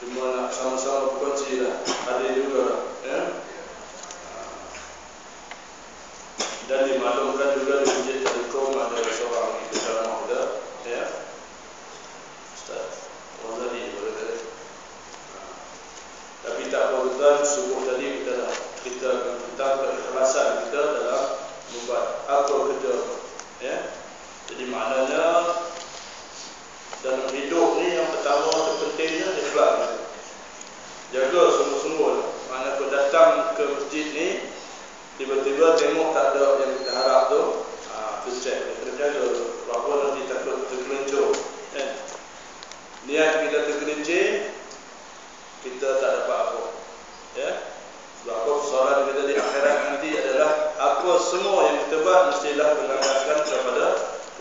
Cuma nak sama-sama berkongsi lah, hadir juga lah, ya. Dan dimaklumkan juga di Masjid Telekom ada seorang itu dalam kita, ya, Ustaz Wazali boleh kata. Tapi tak apa tuan, subuh tadi kita tentang keikhlasan kita dalam membuat apa kerja, ya. Jadi maknanya dalam hidup ni yang pertama terpentingnya ikhlas. Jaga sungguh-sungguh. Mana kau datang ke masjid ni, tiba-tiba tengok tak ada yang kita harap tu, tu cek, kita jaga. Berapa nanti takut tergelincir, kan? Niat kita tergelincir, kita tak dapat apa, ya. Sebab apa persoalan kita di akhirat nanti adalah apa semua yang kita buat mestilah berlandaskan kepada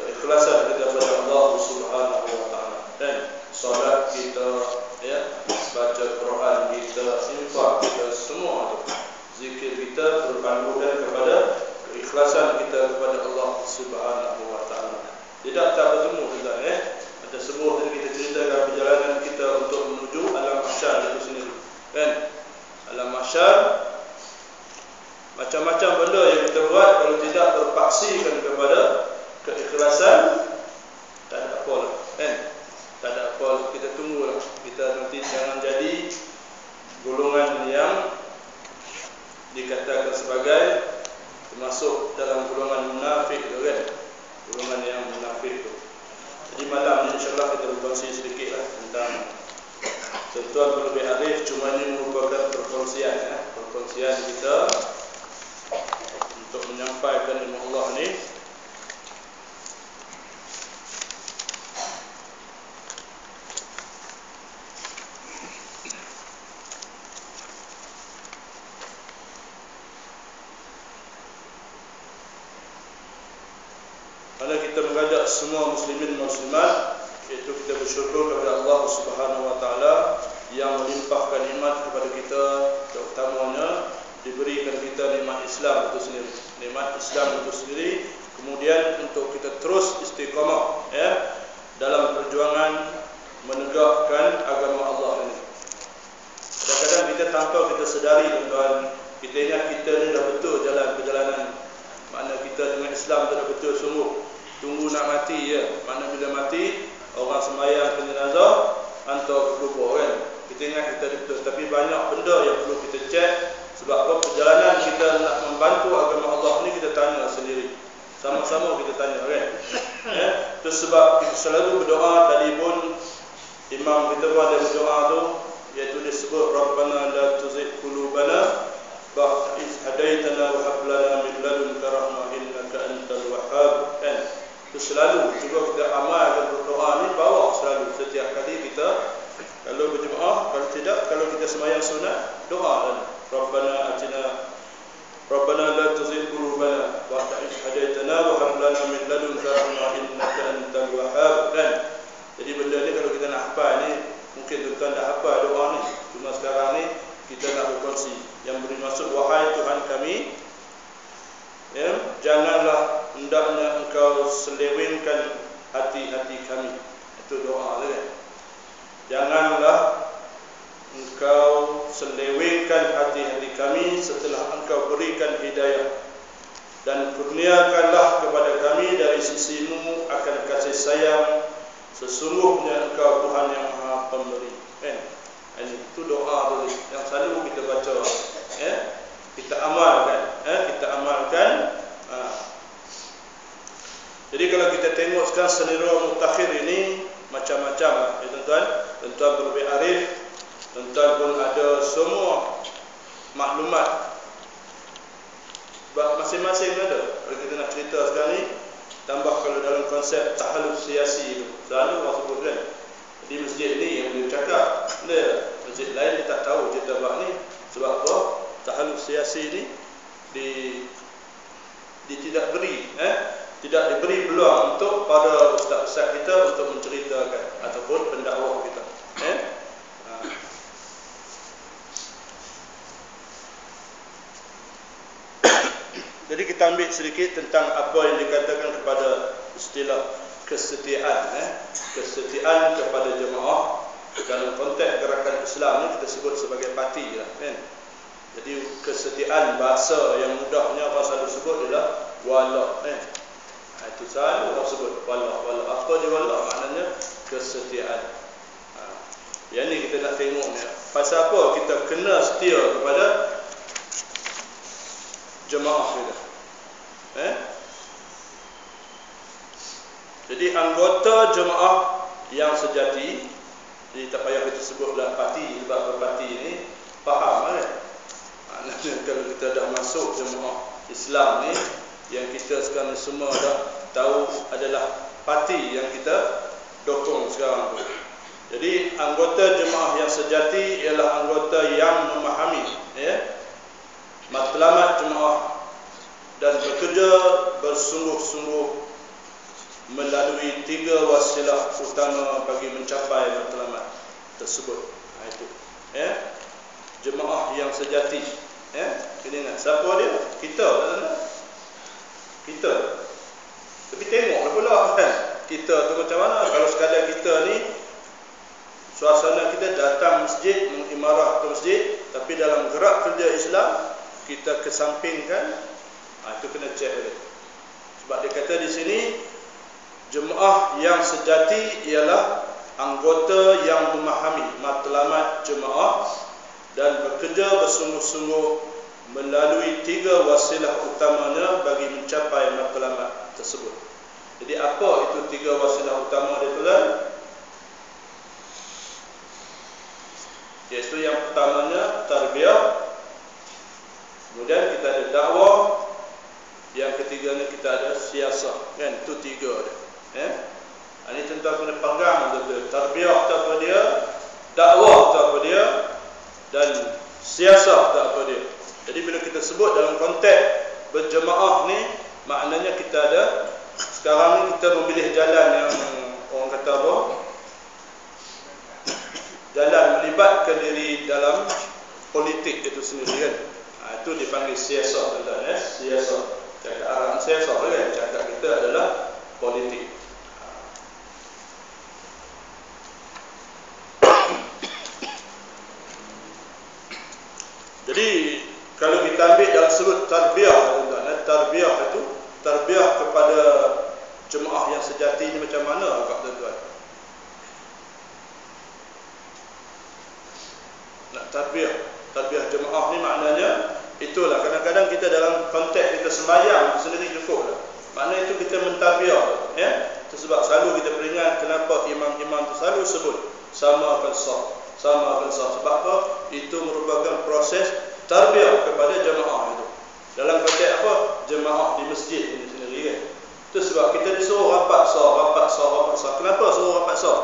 keikhlasan kita kepada Allah Subhanahu wa taala. Dan solat kita, ya, baca Quran kita, infak kita, semua itu zikir kita berpandukan kepada keikhlasan kita kepada Allah Subhanahu wa taala. Tidak tak bertemu kita, ada sebuah tadi kita ceritakan perjalanan kita untuk menuju alam mahsyar itu sendiri, kan? Alam mahsyar macam-macam benda yang kita buat kalau tidak berpaksikan kepada keikhlasan, tak ada apa lah, kan? Tak ada apa, kita tunggulah. Kita nanti jangan jadi golongan yang dikatakan sebagai termasuk dalam golongan munafik tu, kan? Golongan yang munafik tu. Jadi malam ni insyaAllah kita berkongsi sedikit lah tentang tuan perlu diarif, cuma ini merupakan perkongsian, perkongsian kita untuk menyampaikan ilmu Allah ni. Karena kita mengajak semua muslimin dan muslimat, iaitu kita bersyukur kepada Allah Subhanahu wa taala yang melimpahkan nikmat kepada kita, terutamanya diberikan kita nikmat Islam itu sendiri. Nikmat Islam itu sendiri, kemudian untuk kita terus istiqamah, ya, dalam perjuangan menegakkan agama Allah ini. Kadang-kadang kita tanpa kita sedari, tuan-tuan, kita ingat kita ni dah betul jalan perjalanan. Makna kita dengan Islam dah betul sungguh. Tunggu nak mati, ya. Makna bila mati, orang sembahyang ke jenazah, hantar ke kubur, kan? Kita ingat kita betul. Tapi banyak benda yang perlu kita cek. Sebab apa? Perjalanan kita nak membantu agama Allah ni kita tanya sendiri. Sama-sama kita tanya, kan? Ya? Itu sebab kita selalu berdoa. Tadi pun imam kita pun ada berdoa tu, iaitu disebut Rabbana la tuzigh qulubana ba'da idh hadaitana wa hab lana min ladunka rahmah innaka antal wahhab, kan? Itu selalu juga kita amalkan berdoa ni, bawa selalu setiap kali kita kalau berjemaah, kalau tidak, kalau kita sembahyang sunat, doa kan? Rabbana atina Rabbana la tuzigh qulubana ba'da idh hadaitana wa hab lana min ladunka rahmah innaka antal wahhab, kan? Jadi benda ni kalau kita nak hafal ni, mungkin tuan-tuan dah hafal doa ni, cuma sekarang ni kita nak berkongsi yang bermaksud, wahai Tuhan kami, ya, janganlah hendaknya engkau selewengkan hati-hati kami. Itu doa, kan? Janganlah engkau selewengkan hati-hati kami setelah engkau berikan hidayah, dan kurniakanlah kepada kami dari sisimu akan kasih sayang, sesungguhnya engkau Tuhan yang Maha Pemberi, kan? Itu doa yang selalu kita baca, ya? Kita amalkan, kita amalkan. Jadi kalau kita tengok sekarang senira mutakhir ini macam-macam, ya, tuan-tuan. Tuan-tuan perlu berarif, tuan-tuan pun ada semua maklumat. Sebab masing-masing ada. Kalau kita nak cerita sekarang ni, tambah kalau dalam konsep tahaluf siasi itu, selalu orang sebut, kan? Jadi masjid ni yang boleh cakap, masjid lain dia tak tahu cerita bab ni. Sebab apa? Tahaluf siasi ni tidak beri, tidak diberi peluang untuk pada ustaz-ustaz kita untuk menceritakan ataupun pendakwah kita, Jadi kita ambil sedikit tentang apa yang dikatakan kepada istilah kesetiaan, kesetiaan kepada jemaah dalam konteks gerakan Islam ni kita sebut sebagai parti lah, kan. Jadi kesetiaan bahasa yang mudahnya orang selalu sebut adalah wala, kan. Itu selalu orang sebut wala. Apa dia wala? Maknanya kesetiaan. Yang ni kita nak tengok ni. Pasal apa kita kena setia kepada jemaah kita? Jadi anggota jemaah yang sejati, jadi tak payah kita sebutlah parti, sebab parti ni faham kan. Maknanya kalau kita dah masuk jemaah Islam ni, yang kita sekarang semua dah tahu adalah parti yang kita dokong sekarang tu. Jadi anggota jemaah yang sejati ialah anggota yang memahami matlamat jemaah dan bekerja bersungguh-sungguh melalui 3 wasilah utama bagi mencapai matlamat tersebut. Itu jemaah yang sejati. Kena ingat siapa dia? Kita. Kita. Tapi tengoklah pula kan, kita tu macam mana. Kalau sekadar kita ni suasana kita datang masjid, mengimarah ke masjid, tapi dalam gerak kerja Islam kita kesampingkan, itu kena cek dulu. Sebab dia kata di sini jemaah yang sejati ialah anggota yang memahami matlamat jemaah dan bekerja bersungguh-sungguh melalui 3 wasilah utamanya bagi mencapai matlamat tersebut. Jadi apa itu 3 wasilah utama dia tuan? Iaitu yang pertamanya tarbiyah, kemudian kita ada dakwah, yang ketiganya kita ada siasah, kan? Itu 3 dia. Ini tuan-tuan kena pegang betul-betul. Tarbiyah tu apa dia, dakwah tu apa dia, dan siasah tu apa dia. Jadi bila kita sebut dalam konteks berjemaah ni, maknanya kita ada, sekarang ni kita memilih jalan yang orang kata apa, jalan melibatkan diri dalam politik itu sendiri, kan. Itu dipanggil siasah, tuan-tuan. Siasah, cakap Arab siasah, kan. Cakap kita adalah politik. Jadi kalau kita ambil dalam sudut tarbiyah, tarbiyah itu tarbiyah kepada jemaah yang sejati ini macam mana, tuan-tuan? Nak tarbiyah jemaah ni maknanya itulah, kadang-kadang kita dalam konteks kita sembahyang sendiri cukup lah. Maknanya itu kita mentarbiyah, Itu sebab selalu kita peringat kenapa imam-imam tu selalu sebut sama akan sah. Sebab apa? Itu merupakan proses tarbiyah kepada jemaah itu. Dalam konteks apa? Jemaah di masjid ini sendiri, kan. Itu sebab kita disuruh rapat sah. Kenapa suruh rapat sah?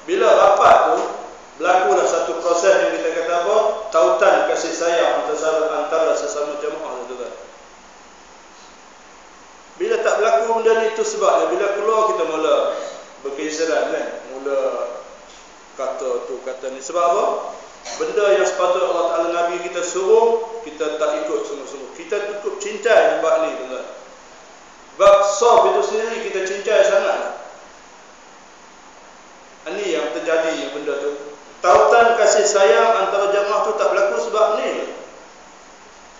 Bila rapat tu berlakulah satu proses yang kita kata apa? Tautan kasih sayang antara sesama jemaah itu, kan. Bila tak berlaku benda ni, itu sebabnya bila keluar kita mula bergeseran, kan. Mula kata tu kata ni. Sebab apa? Benda yang sepatutnya Allah Ta'ala Nabi kita suruh, kita tak ikut sungguh-sungguh. Kita cukup cincai di bab ni, tuan-tuan. Bab saf itu sendiri kita cincai sangat. Ini yang terjadi benda tu. Tautan kasih sayang antara jemaah tu tak berlaku sebab ni.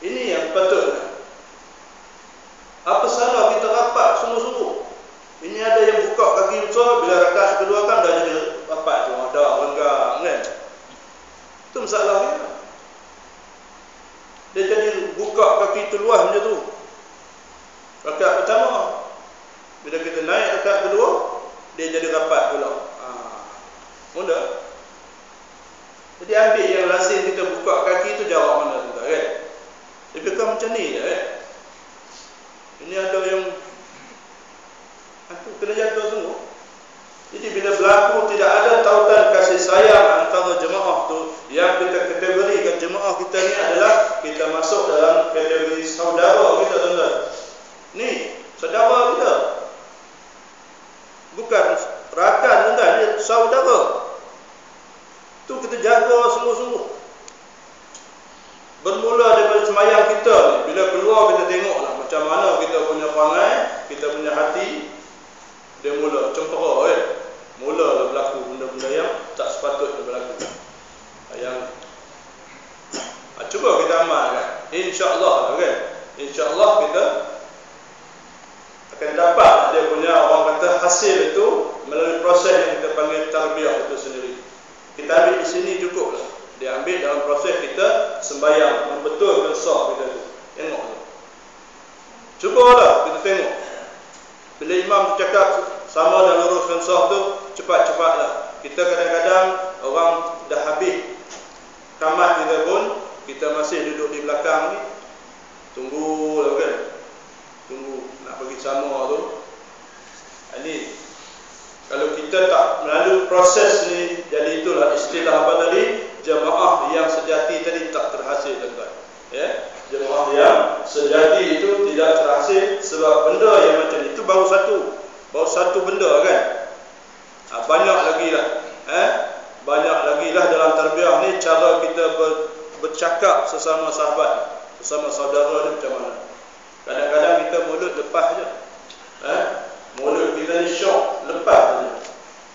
Ini yang patutnya. Apa salah kita rapat sungguh-sungguh? Ini ada yang buka kaki besar, bila rakaat kedua kan dah jadi rapat tu, ada renggang, kan. Itu masalahnya. Dia jadi buka kaki tu luas macam tu. Rakaat pertama, bila kita naik rakaat kedua, dia jadi rapat pula. Mula. Jadi ambil yang lazim kita buka kaki tu jarak mana tu, kan. Dia bukan macam ni je, kan. Ini ada yang kena jaga sungguh. Jadi bila berlaku tidak ada tautan kasih sayang antara jemaah tu, yang kita kategorikan jemaah kita ni adalah kita masuk dalam kategori saudara kita, tuan-tuan. Ni saudara kita, bukan rakan, tuan-tuan. Ni saudara. Tu kita jaga sungguh-sungguh. Bermula daripada semayang kita ni, bila keluar kita tengoklah macam mana kita punya perangai, kita punya hati. Dia mula cempera, kan. Mula berlaku benda-benda yang tak sepatutnya berlaku. tarbiyah itu sendiri. Kita ambil di sini cukuplah. Dia ambil dalam proses kita sembahyang, membetulkan sah kita tu. Tengok tu. Cubalah kita tengok. Bila imam tu cakap sama dan luruskan sah tu, cepat-cepatlah. Kita kadang-kadang orang dah habis kamat kita pun, kita masih duduk di belakang ni. Tunggulah kan. Tunggu nak pergi sama tu. Ini kalau kita tak melalui proses ni, jadi itulah istilah apa tadi, jemaah yang sejati tadi tak terhasil, tuan-tuan. Ya, jemaah yang sejati itu tidak terhasil sebab benda yang macam itu baru satu benda kan. Banyak lagi lah. Banyak lagi lah dalam tarbiyah ni cara kita bercakap sesama sahabat, sesama saudara ni macam mana. Kadang-kadang kita mulut lepas je. Mulut kita ni syok, lepas je.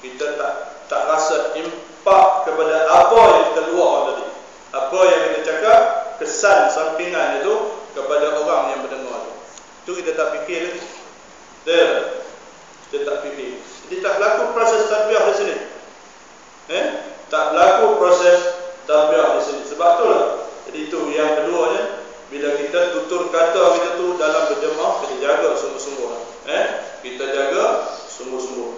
Kita tak rasa impak kepada apa yang kita luar tadi. Apa yang kita cakap, kesan sampingan itu kepada orang yang mendengar tu. Itu kita tak fikir lagi. Kita tak fikir. Jadi tak berlaku proses tarbiyah di sini. Tak berlaku proses tarbiyah di sini. Sebab itulah. Jadi itu yang keduanya. Bila kita tutur kata kita tu dalam berjemaah, kita jaga sungguh-sungguh. Kita jaga sungguh-sungguh.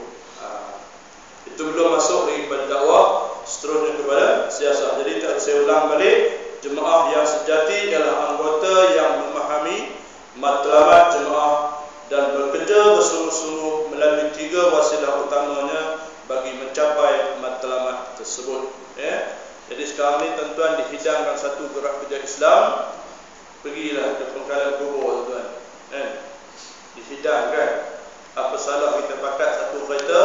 Itu belum masuk lagi kepada dakwah, seterusnya kepada siasat. Jadi saya ulang balik, jemaah yang sejati ialah anggota yang memahami matlamat jemaah dan bekerja bersungguh-sungguh melalui 3 wasilah utamanya bagi mencapai matlamat tersebut. Jadi sekarang ni tuan-tuan dihidangkan satu gerak kerja Islam. Pergilah ke pengkalan kubur, tuan-tuan. Dihidangkan. Apa salah kita pakai satu kereta?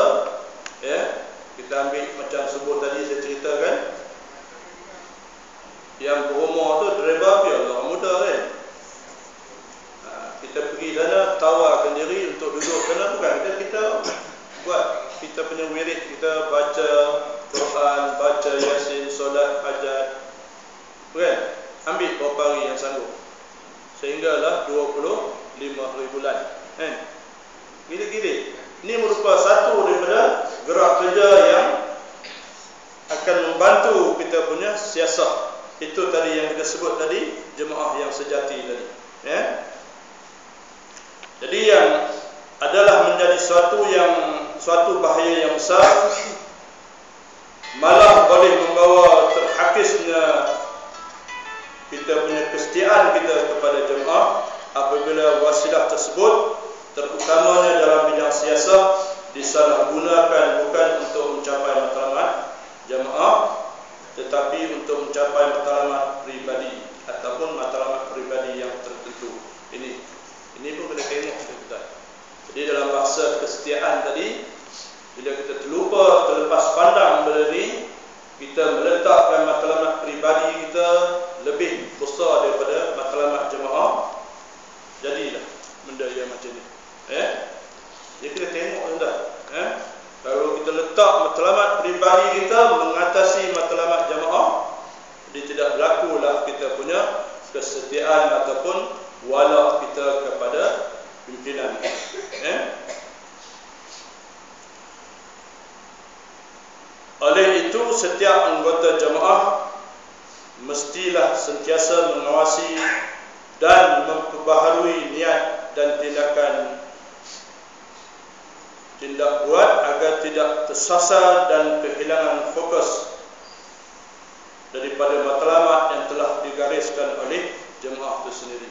Kita ambil macam sebut tadi saya ceritakan. Yang berumur tu driver dia orang muda kan. Kita pergi sana tawarkan diri untuk duduk sana, bukan kita buat kita punya wirid, kita baca Quran, baca Yasin, solat hajat. Bukan? Ambil berapa hari yang sanggup. Sehinggalah 25 hari bulan. Gila-gila. Ini merupakan satu daripada gerak kerja yang akan membantu kita punya siasat. Itu tadi yang kita sebut tadi, jemaah yang sejati tadi. Jadi yang adalah menjadi suatu bahaya yang besar, malah boleh membawa terhakisnya kita punya kesetiaan kita kepada jemaah apabila wasilah tersebut, terutamanya dalam bidang siasat, disalahgunakan bukan untuk mencapai matlamat jemaah, tetapi untuk mencapai matlamat pribadi ataupun matlamat pribadi yang tertentu. Ini pun kena tengok kita. Jadi dalam bahasa kesetiaan tadi, bila kita terlepas pandang benda ni, kita meletakkan matlamat pribadi kita lebih besar daripada matlamat jemaah, jadilah benda yang macam ni. Jadi kita tengok tuan. Kalau kita letak matlamat pribadi kita mengatasi matlamat jemaah, jadi tidak berlakulah kita punya kesetiaan ataupun wala kita kepada pimpinan. Oleh itu, setiap anggota jemaah mestilah sentiasa mengawasi dan memperbaharui niat dan tindak buat agar tidak tersasar dan kehilangan fokus daripada matlamat yang telah digariskan oleh jemaah itu sendiri.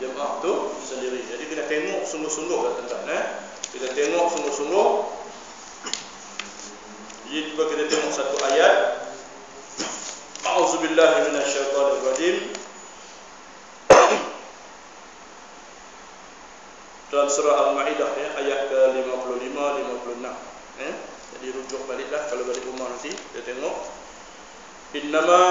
Jemaah itu sendiri. Jadi kita tengok sungguh-sungguh tuan-tuan. Kita tengok sungguh-sungguh. Jadi cuba kita tengok satu ayat. A'udzubillahi minasyaitonirrajim. Dalam surah Al-Maidah ayat ke-55 56. Jadi rujuk baliklah kalau balik rumah nanti kita tengok. Innama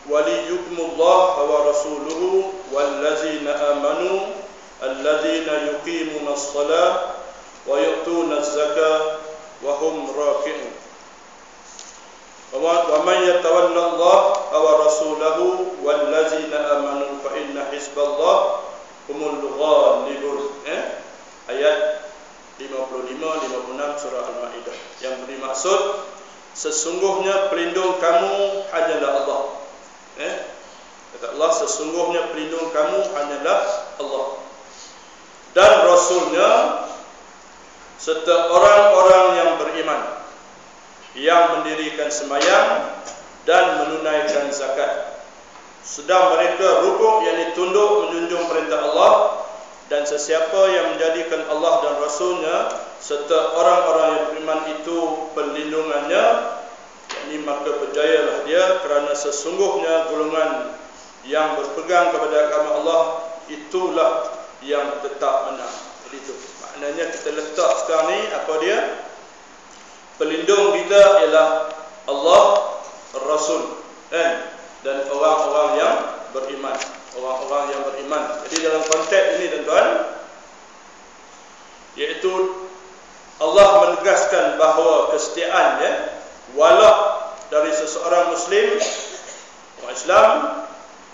waliyukumullah wa rasuluhu wallazina amanu allazina yuqimunas shalah wa yu'tunaz zakah wa hum raki'un. Wa man yatawalla Allah wa rasulahu wallazina amanu fa inna hizballah humul ghalibun. Ayat 55-56 surah Al-Ma'idah. Yang bermaksud sesungguhnya pelindung kamu hanyalah Allah. Kata Allah, sesungguhnya pelindung kamu hanyalah Allah dan Rasulnya serta orang-orang yang beriman, yang mendirikan sembahyang dan menunaikan zakat, sedang mereka rukuk, yakni tunduk menjunjung perintah Allah, dan sesiapa yang menjadikan Allah dan Rasulnya serta orang-orang yang beriman itu perlindungannya, yakni maka berjayalah dia, kerana sesungguhnya golongan yang berpegang kepada agama Allah itulah yang tetap menang. Jadi itu maknanya kita letak sekarang ni apa dia? Pelindung kita ialah Allah, Rasul, dan orang-orang yang beriman. Orang-orang yang beriman. Jadi dalam konteks ini tuan-tuan, iaitu Allah menegaskan bahawa kesetiaan wala dari seseorang Muslim, orang Islam,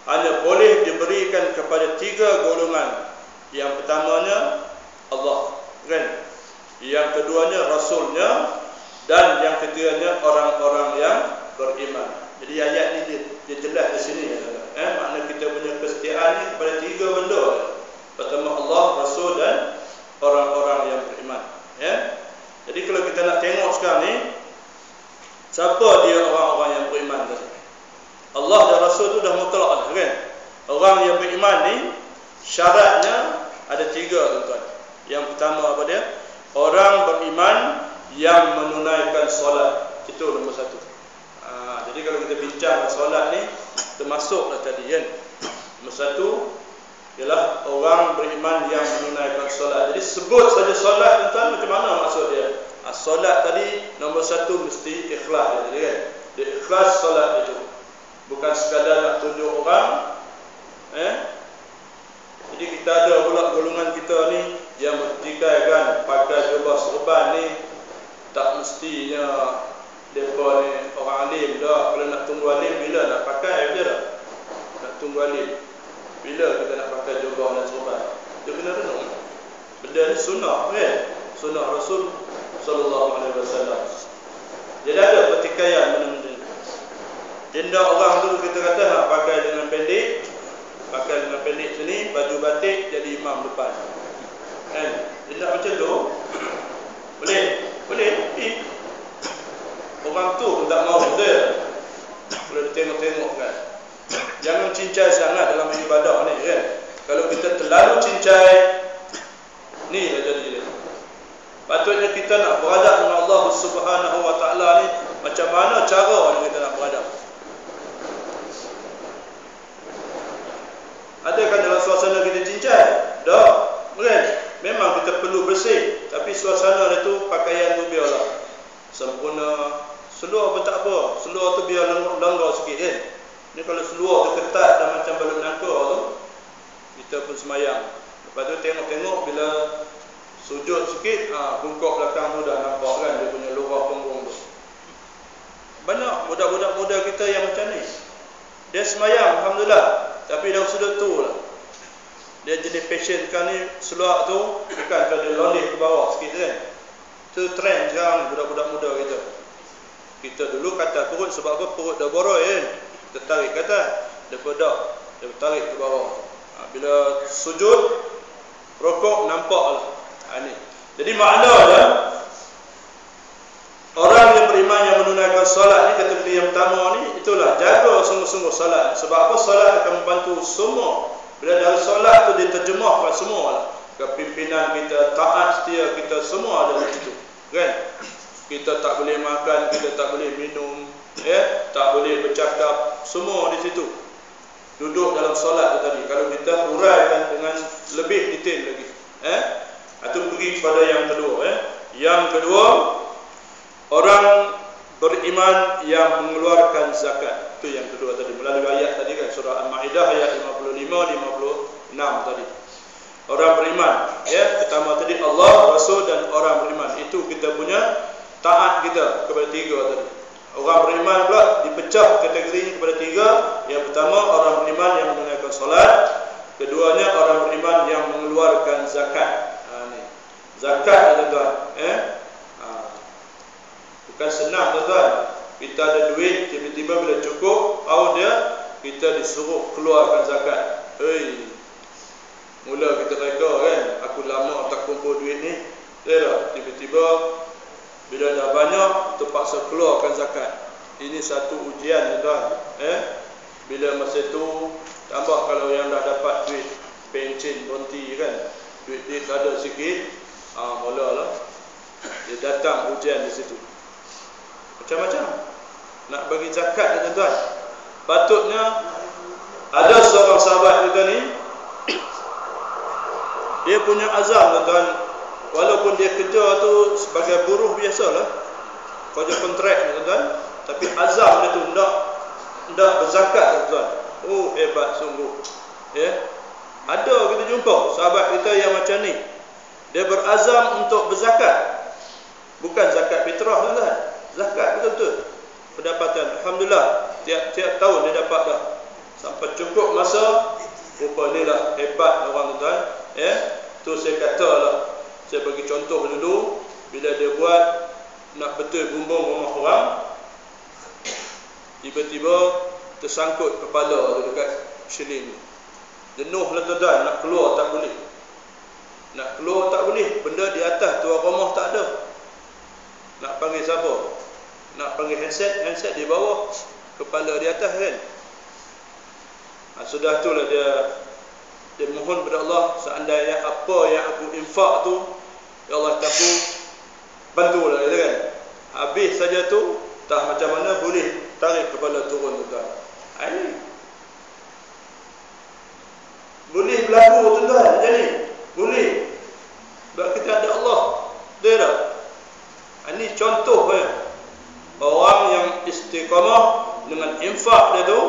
hanya boleh diberikan kepada 3 golongan. Yang pertamanya Allah, yang keduanya Rasulnya, dan yang ketiganya orang-orang yang beriman. Jadi ayat ni dia jelas di sini. Makna kita punya kesetiaan ni kepada 3 benda. Pertama Allah, Rasul dan orang-orang yang beriman. Jadi kalau kita nak tengok sekarang ni, siapa dia orang-orang yang beriman tadi? Allah dan Rasul tu dah mutlak dah, kan? Orang yang beriman ni syaratnya ada 3, tuan-tuan. Yang pertama apa dia? Orang beriman yang menunaikan solat. Itu nombor 1. Jadi kalau kita bincang solat ni, termasuklah tadi, kan? Nombor 1 ialah orang beriman yang menunaikan solat. Jadi sebut saja solat, tuan-tuan, macam mana maksud dia? Solat tadi nombor 1 mesti ikhlas dia, kan? Dia ikhlas solat itu. Bukan sekadar nak tunjuk orang. Jadi kita ada pula golongan kita ni yang bertikai, kan, pakai jubah serban ni, tak mestinya mereka ni orang alim dah. Kalau nak tunggu alim, bila nak pakai dia dah? Nak tunggu alim, bila kita nak pakai jubah dan serban? Dia kena renung. Benda ni sunnah, kan? Sunnah Rasul sallallahu alaihi wasallam. Jadi ada pertikaian benda-benda. Tindak orang dulu kita kata pakai dengan pendek, sini, baju batik jadi imam depan. Tindak macam tu boleh. Orang tu pun tak mahu dia. Boleh tengok-tengok, kan. Jangan cincai sangat dalam ibadah ni, kan. Kalau kita terlalu cincai, ni dah jadi dia. Patutnya kita nak beradab dengan Allah Subhanahu wa taala ni, macam mana cara kita nak beradab? Adakah dalam suasana kita cincai? Tak, kan? Memang kita perlu bersih, tapi suasana itu pakaian tu biarlah sempurna. Seluar pun tak apa, seluar tu biar langgar sikit, kan? Ni kalau seluar tu ketat dan macam balon nangka tu, kita pun semayang. Lepas tu tengok-tengok bila sujud sikit, bungkuk belakang tu dah nampak, kan, dia punya lurah punggung tu. Banyak budak-budak muda kita yang macam ni. Dia semayang, alhamdulillah, tapi dah sudut tu lah. Dia jenis fashion sekarang ni, seluar tu bukan kalau dia loleh ke bawah sikit, kan. Itu trend sekarang budak-budak muda kita. Kita dulu kata perut, sebab apa? Perut dah boroi, kan. Kita tarik ke atas, dia pedak, dia tarik ke bawah. Bila sujud, rokok, nampak lah. Ni. Jadi maknanya orang yang beriman yang menunaikan solat ni, kategori yang pertama ni, itulah jaga sungguh-sungguh solat. Sebab apa? Solat akan membantu semua. Bila dari solat tu diterjemahkan semua lah. Kepimpinan kita, taat setia kita, semua ada di situ, kan? Kita tak boleh makan, kita tak boleh minum, tak boleh bercakap, semua di situ. Duduk dalam solat tu tadi, kalau kita huraikan dengan lebih detail lagi, itu pergi kepada yang kedua. Yang kedua, orang beriman yang mengeluarkan zakat. Itu yang kedua tadi, melalui ayat tadi, kan, surah Al-Ma'idah ayat 55-56 tadi. Orang beriman, pertama tadi Allah, Rasul dan orang beriman. Itu kita punya taat kita kepada 3 tadi. Orang beriman pula dipecah kategori kepada 3. Yang pertama orang beriman yang menunaikan solat. Keduanya orang beriman yang mengeluarkan zakat. zakat tuan-tuan. Bukan senang tuan-tuan. Kita ada duit, tiba-tiba bila cukup, kita disuruh keluarkan zakat. Mula kita reka kan, aku lama tak kumpul duit ni. Tiba-tiba bila dah banyak, terpaksa keluarkan zakat. Ini satu ujian tuan-tuan. Bila masa tu, tambah kalau yang dah dapat duit pencen, bonti kan, duit ada sikit, mulalah dia datang ujian di situ. Macam-macam nak bagi zakat tuan-tuan. Patutnya ada seorang sahabat kita ni, dia punya azam tuan-tuan, walaupun dia kerja tu sebagai buruh biasalah, kerja kontrak tuan-tuan, tapi azam dia tu ndak berzakat tuan-tuan. Hebat sungguh. Ada kita jumpa sahabat kita yang macam ni. Dia berazam untuk berzakat. Bukan zakat fitrah tuan-tuan. Zakat betul-betul. Pendapatan alhamdulillah tiap tahun dia dapat dah. Sampai cukup masa, rupa ni lah hebat orang tuan-tuan. Tu saya kata lah, saya bagi contoh dulu, bila dia buat nak betul bumbung rumah orang, tiba-tiba tersangkut kepala tu dekat shilling. Jenuh lah tuan-tuan, nak keluar tak boleh. Nak keluar tak boleh, benda di atas tuan rumah tak ada. Nak panggil siapa? Nak panggil handset di bawah, kepala di atas kan. Sudah tu lah dia mohon kepada Allah, seandainya apa yang aku infak tu, ya Allah aku bantulah gitu kan. Habis saja tu, tak macam mana boleh tarik kepala turun tuan-tuan. Ini boleh berlaku tuan-tuan, jadi boleh. Sebab kita ada Allah. Dia dah. Ini contoh orang yang istiqamah dengan infak dia tu,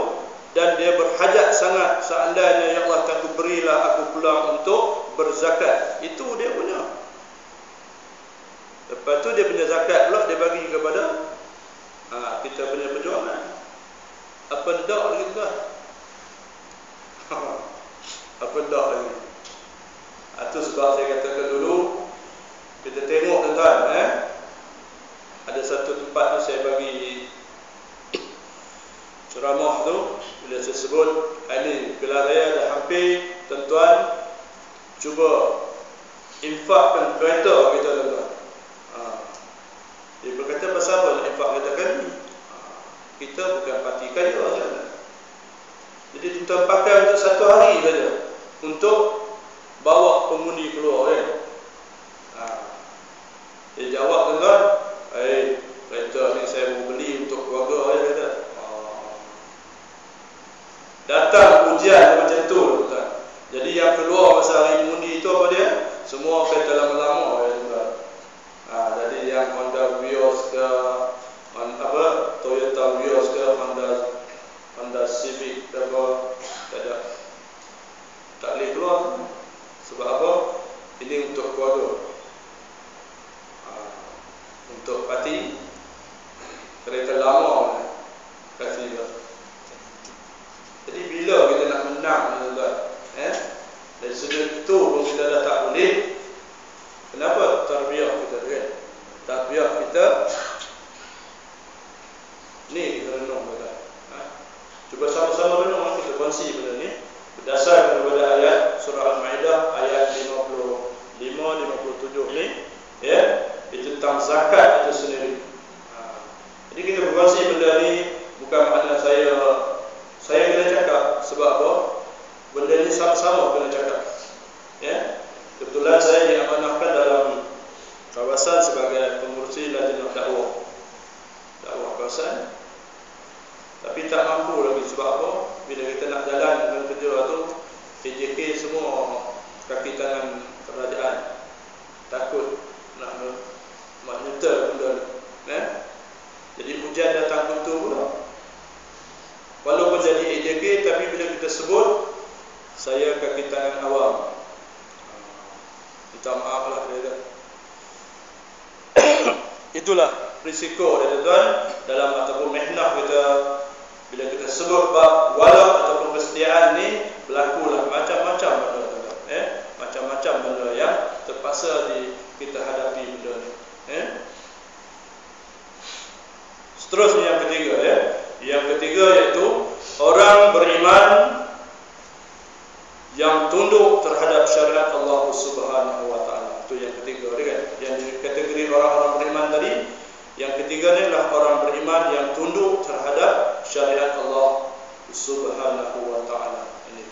dan dia berhajat sangat, seandainya ya Allah aku berilah aku peluang untuk berzakat. Itu dia punya. Lepas tu dia punya zakat pula dia bagi kepada kita punya perjuangan. Apa ndak lagi tuan? Apa ndak lagi? Itu sebab saya katakan dulu, kita tengok tuan-tuan, ada satu tempat tu saya bagi ceramah tu, bila saya sebut ini gelar raya dah hampir, tuan-tuan cuba infakkan kereta kita tuan-tuan. Dia berkata pasal apa nak infak kereta kami? Kita bukan parti kaya saja. Jadi tuan-tuan pakai untuk satu hari saja, untuk bawa pengundi keluar kan. Dia jawab tuan-tuan, kereta ni saya mau beli untuk keluarga saya kata. Datang ujian macam tu tuan-tuan. Jadi yang keluar masa hari mengundi itu apa dia? Semua kereta lama-lama tuan-tuan. Jadi yang Honda Vios ke, Toyota Vios ke, Honda Civic ke apa, tak boleh keluar. Sebab apa? Ini untuk keluarga, untuk parti. Kereta lama kasih dia. Jadi bila kita nak menang tuan-tuan, dari sudut itu pun kita dah tak boleh. Kenapa? Tarbiyah kita kan. Tarbiyah kita ni kita renung tuan-tuan. Cuba sama-sama renung, kita kongsi benda ni berdasarkan kepada ayat surah Al-Maidah ayat 55-57 ni, itu tentang zakat itu sendiri. Jadi kita berkongsi benda ni, bukan makna saya kena cakap. Sebab apa? Benda ni sama-sama kena cakap. Kebetulan saya diamanahkan dalam kawasan sebagai pengurusi lajnah dakwah kawasan, tapi tak mampu lagi. Sebab apa? Bila kita nak jalan dengan kerja tu, PJK semua kaki tangan kerajaan, takut nak menyetel benda ni. Jadi hujan datang betul pula. Walaupun jadi AJK, tapi bila kita sebut saya kaki tangan awam, minta maaf lah dia. Itulah risiko dia tuan dalam ataupun mehnah kita. Bila kita sebut bab wala ataupun kesetiaan ni, berlakulah macam-macam benda tuan. Macam-macam benda yang terpaksa kita hadapi benda ni. Seterusnya yang ketiga, yang ketiga iaitu orang beriman yang tunduk terhadap syariat Allah Subhanahu wa taala. Itu yang ketiga, kan? Yang di kategori orang-orang beriman tadi, yang ketiga ni adalah orang beriman yang tunduk terhadap syariat Allah Subhanahu wa taala. Ini.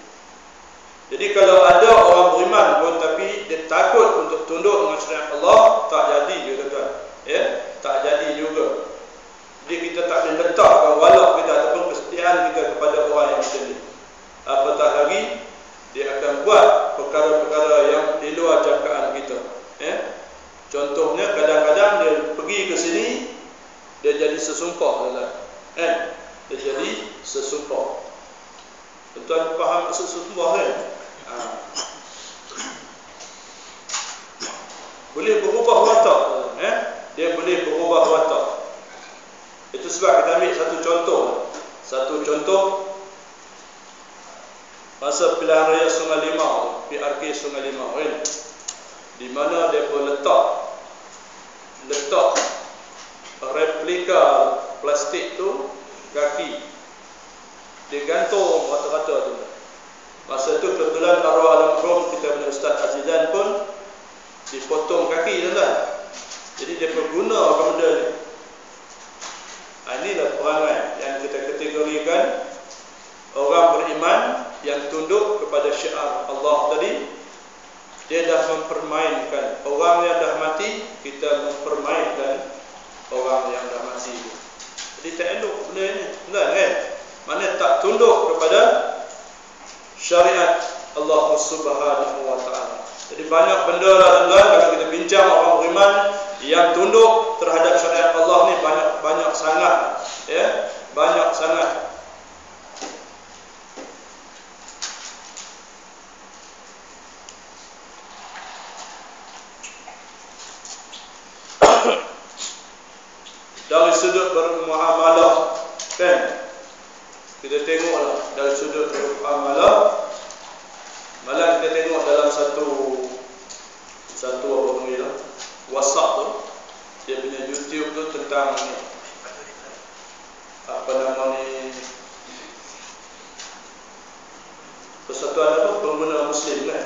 Jadi kalau ada orang beriman pun tapi dia takut untuk tunduk dengan syariat Allah, tak jadi juga, tuan. Tak jadi juga. Jadi kita tak boleh letakkan walak kita ataupun kesetiaan kita kepada orang yang macam ni. Apatah lagi dia akan buat perkara-perkara yang di luar jangkaan kita. Contohnya kadang-kadang dia pergi ke sini, dia jadi sesumpah, dia jadi sesumpah. Tuan faham maksud sesumpah, kan? Boleh berubah watak, dia boleh berubah watak. Itu sebab kita ambil satu contoh masa pilihan raya Sungai Limau, PRK Sungai Limau, kan? Di mana dia pun letak replika plastik tu kaki dia gantung rata-rata tu. Masa tu kebetulan arwah almarhum kita punya Ustaz Azizan pun dipotong kaki, tuan. Jadi dia berguna benda ni. Inilah perangai yang kita kategorikan orang beriman yang tunduk kepada syiar Allah tadi. Dia dah mempermainkan orang yang dah mati, kita mempermainkan orang yang dah mati. Jadi tak elok benda ni, benar, kan? Mana tak tunduk kepada syariat Allah Subhanahu wa taala. Jadi banyak benda lah, tuan, kalau kita bincang orang beriman yang tunduk terhadap syariat Allah ni banyak sangat, banyak sangat. Dari sudut bermuamalah, kan? Kita tengoklah dari sudut bermuamalah. Malah kita tengok dalam satu apa panggil WhatsApp tu, dia punya YouTube tu tentang ni, apa nama ni, Persatuan apa Pengguna Muslim, kan?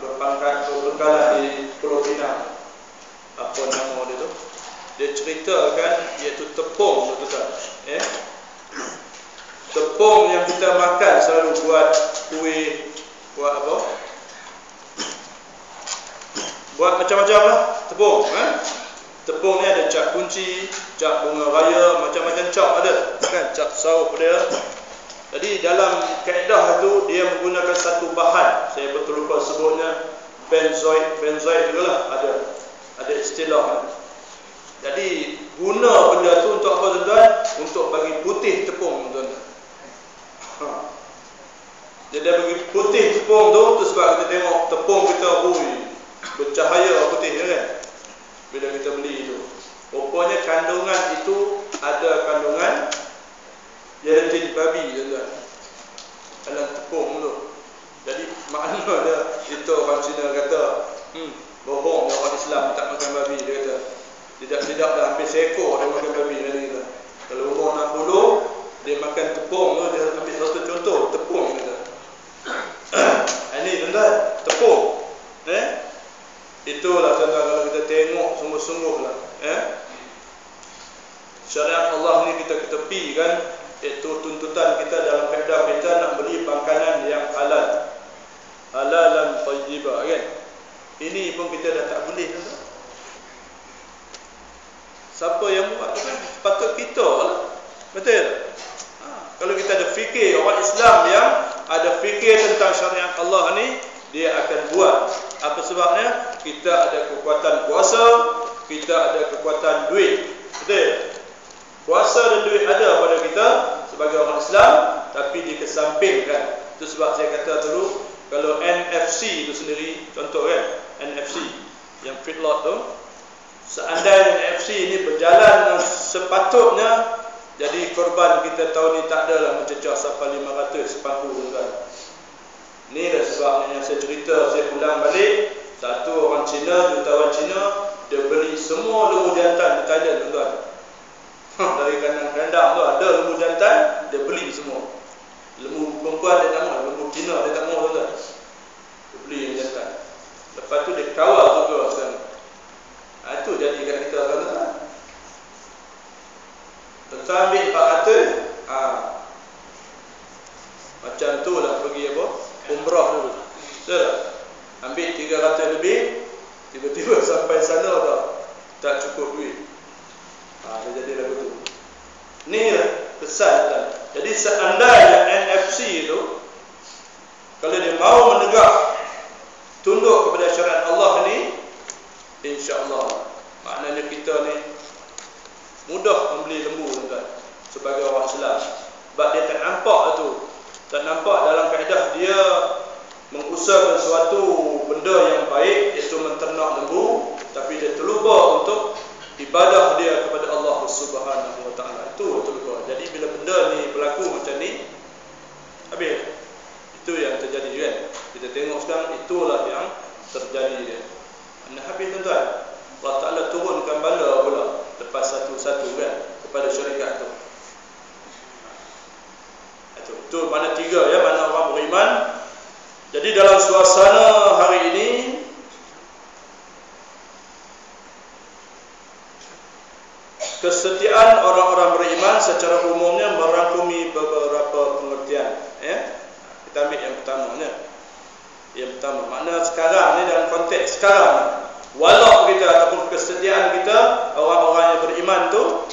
Berpangkalan di Pulau Pinang. Apa nama dia tu? Dia ceritakan iaitu tepung tu, tuan. Tepung yang kita makan selalu buat kuih, buat apa? Buat macam-macam lah tepung, Tepung ni ada cap kunci, cap bunga raya, macam-macam cap ada, kan? Cap saus dia. Jadi dalam kaedah tu dia menggunakan satu bahan, saya betul lupa sebutnya, benzoid juga lah, ada istilah. Jadi guna benda tu untuk apa, tuan-tuan? Untuk bagi putih tepung, tuan-tuan. Jadi dia bagi putih tepung tu sebab kita tengok tepung kita bercahaya putih, kan? Bila kita beli itu, rupanya kandungan itu ada kandungan gelatin babi, tuan-tuan, dalam tepung tu. Jadi makna dia, itu orang Cina kata bohong orang Islam tak makan babi. Dia kata tidak dah hampir seekor dia makan babi tadi, kita. Kalau umur 60 dia makan tepung tu. Dia ambil satu contoh tepung, kita. Ini, tuan-tuan, tepung. Itulah, tuan-tuan, kalau kita tengok sungguh-sungguh lah, syariat Allah ni kita ketepikan, iaitu tuntutan kita dalam kaedah kita nak beli makanan yang halal, halalan thayyibah, kan? Ini pun kita dah tak boleh, tuan-tuan. Siapa yang buat, kan? Patut kita lah, betul? Kalau kita ada fikir, orang Islam yang ada fikir tentang syariat Allah ni, dia akan buat. Apa sebabnya? Kita ada kekuatan kuasa, kita ada kekuatan duit, betul? Kuasa dan duit ada pada kita sebagai orang Islam, tapi dikesampingkan. Itu sebab saya kata dulu, kalau NFC itu sendiri, contoh, kan, NFC yang feedlot tu, seandainya NFC ini berjalan dengan sepatutnya, jadi korban kita tahun ni tak adalah mencecah sampai 500 sepangku, tuan. Ini dah sebabnya yang saya cerita, saya pulang balik, Satu orang Cina, jutawan Cina, dia beli semua lembu jantan di Thailand, tuan-tuan. Dari kandang-kandang tu ada lembu jantan, dia beli semua. Lembu perempuan dia tak mahu, lembu Cina dia tak mahu, tuan-tuan. Dia beli yang jantan. Lepas tu dia kawal juga sekarang. Itu jadi kat kita, tuan-tuan. Tuan-tuan ambil 400, macam tu lah pergi apa? Umrah dulu. Betul tak? Ambil 300 lebih, tiba-tiba sampai sana dah tak cukup duit. Dia jadi lagu tu. Ni pesan kan. Jadi seandainya NFC itu, kalau dia mau menegak tunduk kepada syariat Allah ni, insya-Allah maknanya kita ni mudah membeli lembu, tuan-tuan, sebagai orang Islam. Sebab dia tak nampak tu. Tak nampak dalam kaedah dia mengusahakan suatu benda yang baik, iaitu menternak lembu, tapi dia terlupa untuk ibadah dia kepada Allah Subhanahu wa taala. Itu terlupa. Jadi bila benda ni berlaku macam ni, habis. Itu yang terjadi kan. Kita tengok sekarang itulah yang terjadi dia. Habis, tuan-tuan. Allah Taala turunkan bala pula lepas satu-satu kan kepada syarikat tu. Itu mana tiga ya, mana orang beriman. Jadi dalam suasana hari ini, kesetiaan orang-orang beriman secara umumnya merangkumi beberapa pengertian. Kita ambil yang pertamanya. Yang pertama, makna sekarang ni, dalam konteks sekarang ni, walau kita ataupun kesetiaan kita orang-orang yang beriman tu,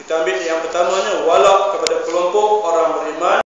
kita ambil yang pertamanya, walau kepada kelompok